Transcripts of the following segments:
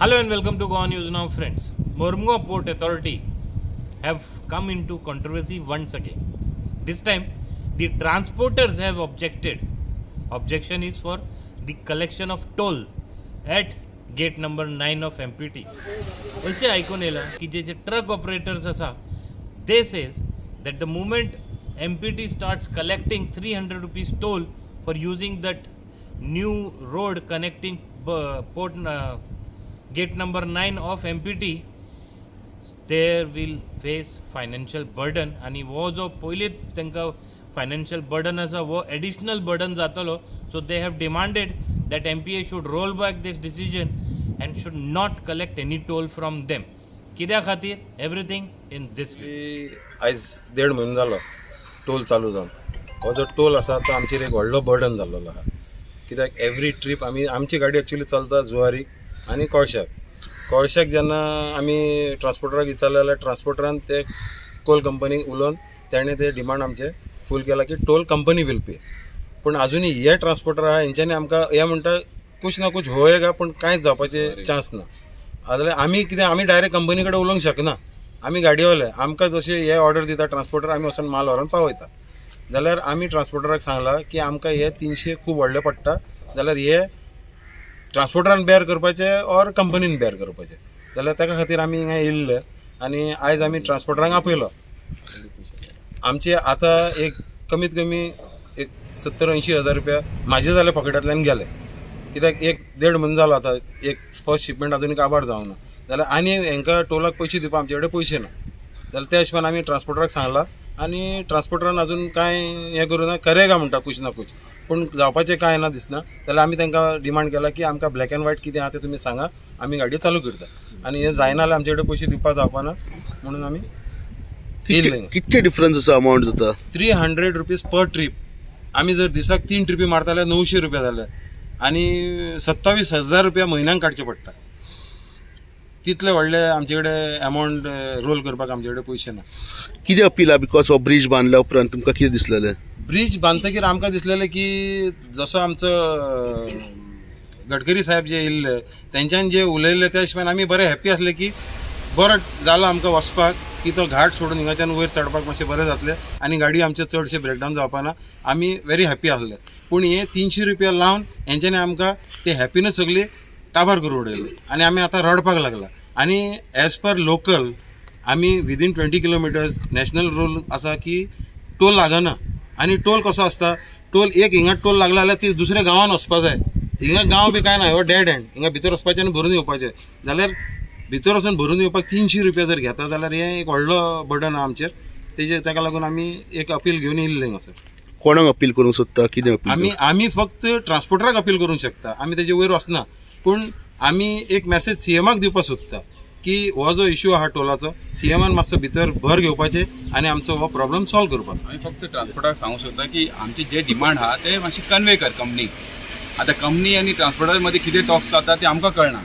Hello and welcome to Go On News Now, friends. Mormugao Port Authority have come into controversy once again. This time, the transporters have objected. Objection is for the collection of toll at gate number 9 of MPT. अशें आयकून येयलां की जे truck operators आसा, they says that the moment MPT starts collecting 300 rupees toll for using that new road connecting gate number 9 of MPT, there will face financial burden. आणि वो जो पयलींच तांकां financial burden आसा वो additional burden जातलो. So they have demanded that MPA should roll back this decision and should not collect any toll from them. कित्या खातीर? Everything in this way. आज 1.5 म्हयनो जालो टोल चालू जावन. हो जो टोल आसा तो आमचेर एक व्हडलो बर्डन जाल्लो आहा. कित्याक एवरी ट्रीप आमची गाडी एक्चुअली चलता जुवारीक आनी कळशाक जेन्ना आमी ट्रान्सपोर्टराक विचारलें जाल्यार ट्रान्सपोर्टरान ते कोल कंपनीक उलोवन तेणें ते डिमांड आमचे फूल केला की टोल कंपनी वील पे. पूण आजुनी हे ट्रान्सपोर्टर आहा हेंच्यांनी आमकां हे म्हणटा कुछ ना कुछ होयेगा पूण कांयच जावपाचे चान्स ना. जाल्यार आमी कितें आमी डायरेक्ट कंपनी कडेन उलोवंक शकना. आमी गाडयोवाले आमकां जशें हे ऑर्डर दिता ट्रान्सपोर्टर आमी वचून माल व्हरून पावयता. जाल्यार आमी ट्रान्सपोर्टराक सांगलां की आमकां हे 300 खूब व्हडलें पडटा. जाल्यार हे ट्रान्सपोर्टरान बेर करपाचे ऑर कंपनीन बेर करपाचे. जाल्यार ताका खातीर आमी हिंगा येयल्ले आनी आयज आमी ट्रान्सपोर्टरांक आपयलो. आमचे आतां एक कमीत कमी एक 70-80 हजार रुपया म्हाजे जाले पॉकेटांतल्यान गेले. कित्याक एक 1.5 म्हयनो जालो आतां एक फर्स्ट शिपमेंट आजुनी काबार जावना. जाल्यार आनी हांकां टोलाक पयशे दिवपा आमचे कडेन पयशे ना. जाल्यार त्या हिशोबान आमी ट्रान्सपोर्टराक सांगलां आनी ट्रान्सपोर्टरान अजून कांय हें करूना करेगा म्हणटा कुछ ना कुछ पूण जावपाचें कांय ना दिसना. जाल्यार आमी तांकां डिमांड केला की आमकां ब्लॅक एंड व्हायट कितें आहा तें तुमी सांगा आमी गाडी चालू करता. आनी हें जायना जाल्यार आमचे कडेन पयशे दिवपा जावपाना म्हणून आमी कितके डिफरन्स आसा अमाउंट जाता? 300 रुपीज पर ट्रीप. आमी जर दिसाक 3 ट्रिपी मारता जाल्यार 900 रुपया जाले आनी 27,000 रुपया म्हयन्याक काडचे पडटा. तितले व्हडले आमचे कडेन अमाउंट रोल करपाक आमचे कडेन पयशे ना. कितें अपील आहा? बिकॉज हो ब्रिज बांदल्या उपरांत तुमकां कितें दिसलेलें? ब्रिज बांदतकीर आमकां दिसलेलें की जसो आमचो गडकरी साहेब जे येयल्ले तेंच्यान जे उलयल्ले त्या हिशोबान आमी बरे हॅप्पी आसले की बरो जालो आमकां वचपाक की तो घाट सोडून हिंगाच्यान वयर चडपाक मातशें बरें जातलें आनी गाडी आमचे चडशे ब्रेकडावन जावपाना. आमी व्हेरी हॅप्पी आसले. पूण हे 300 रुपया लावन हेंच्यांनी आमकां ते हॅपीनेस सगळी काबार करून उडयली आनी आमी आतां रडपाक लागला. आनी एज पर लोकल आमी विदीन 20 किलोमिटर्स नॅशनल रूल आसा की टोल लागना. आनी टोल कसो आसता टोल एक हिंगा टोल लागला जाल्यार ती दुसऱ्या गांवांत वचपा जाय. हिंगा गांव बी कांय ना हो डेड एंड. हिंगा भितर वचपाचें आनी भरून येवपाचें. जाल्यार भितर वचून भरून येवपाक 300 रुपया जर घेता जाल्यार हें एक व्हडलो बर्डन आहा आमचेर. ताका लागून आमी एक अपील घेवन येयल्ले हिंगा सर. कोणाक अपील करूंक सोदता? कितें अपील? आमी फक्त ट्रान्सपोर्टराक अपील करूंक शकता. आमी तेजे वयर वचना. पूण आमी एक मॅसेज सीएमाक दिवपाक सोदता की हो जो इश्यू आहा टोलाचो सीएमान मातसो भितर भर घेवपाचे आनी आमचो हो प्रॉब्लेम सॉल्व करपाचो. आमी फक्त ट्रान्सपोर्टाक सांगूंक सोदता की आमची जे डिमांड आहा ते मातशी कन्वे कर कंपनीक. आतां कंपनी आनी ट्रान्सपोर्टा मदीं कितें टॉक्स जाता ते आमकां कळना,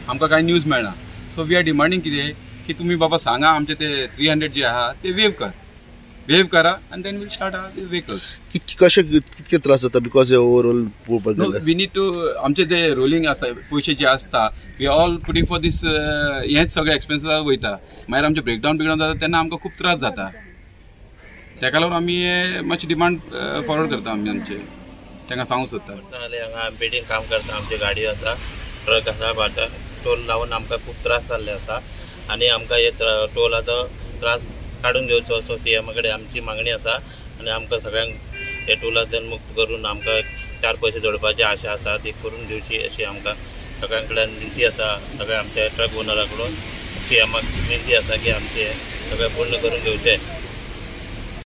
आमकां कांय न्यूज मेळना. सो वी आर डिमांडींग कितें की तुमी बाबा सांगा आमचे ते 300 जे आहा ते वेव करा आनी देन वील स्टार्ट आहा दी व्हेकल्स. कितके त्रास जाता? बिकॉज ओवरऑल पळोवपाक गेल्यार वी नीड टू आमचे ते रोलिंग आसता पयशे जे आसता वी ऑल पुटींग फॉर दीस हेच सगळे एक्सपेन्सीस वयता. मागीर आमचे ब्रेकडावन जाता तेन्ना आमकां खूब त्रास जाता. ताका लागून आमी मातशी डिमांड फॉरवर्ड करता आमचे तांकां सांगूंक सोदता. हांगा एमपीटीन काम करता आमची गाडी आसा ट्रक आसा बाटा टोल लावून आमकां खूब त्रास जाल्ले आसा आनी आमकां हे टोलाचो त्रास काडून घेवचो असो सीएमा कडेन आमची मागणी आसा. आनी आमकां सगळ्यांक हे टोलांतल्यान मुक्त करून आमकां 4 पयशे जोडपाची आशा आसा ती करून दिवची अशी आमकां सगळ्यां कडल्यान विनंती आसा. सगळ्या आमच्या ट्रक ओनरा कडून सीएमाक विनंती आसा की आमचे सगळें पूर्ण करून घेवचें.